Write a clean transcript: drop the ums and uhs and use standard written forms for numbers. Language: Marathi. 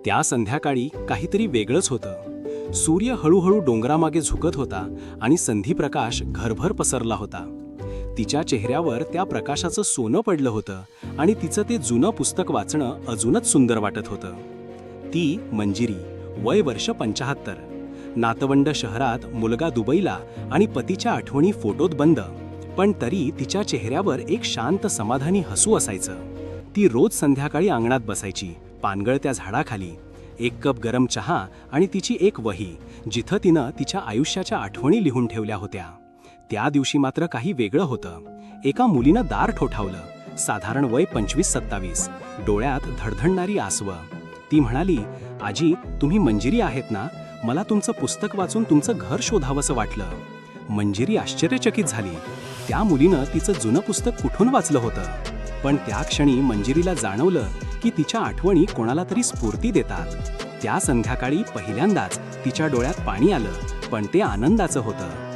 त्या संध्याकाळी काहीतरी वेगळंच होतं. सूर्य हळूहळू डोंगरामागे झुकत होता आणि संधीप्रकाश घरभर पसरला होता. तिच्या चेहऱ्यावर त्या प्रकाशाचं सोनं पडलं होतं आणि तिचं ते जुनं पुस्तक वाचणं अजूनच सुंदर वाटत होतं. ती मंजिरी, वय वर्ष 75, नातवंड शहरात, मुलगा दुबईला आणि पतीच्या आठवणी फोटोत बंद, पण तरी तिच्या चेहऱ्यावर एक शांत समाधानी हसू असायचं. ती रोज संध्याकाळी अंगणात बसायची, पानगळत्या झाडाखाली, एक कप गरम चहा आणि तिची एक वही, जिथं तिनं तिच्या आयुष्याच्या आठवणी लिहून ठेवल्या होत्या. त्या दिवशी मात्र काही वेगळं होतं. एका मुलीनं दार ठोठावलं, साधारण वय 25-27, डोळ्यात धडधडणारी आसवं. ती म्हणाली, आजी, तुम्ही मंजिरी आहेत ना? मला तुमचं पुस्तक वाचून तुमचं घर शोधावंसं वाटलं. मंजिरी आश्चर्यचकित झाली. त्या मुलीनं तिचं जुनं पुस्तक कुठून वाचलं होतं? पण त्या क्षणी मंजिरीला जाणवलं की तिच्या आठवणी कोणाला तरी स्फूर्ती देतात. त्या संध्याकाळी पहिल्यांदाच तिच्या डोळ्यात पाणी आलं, पण ते आनंदाचं होतं.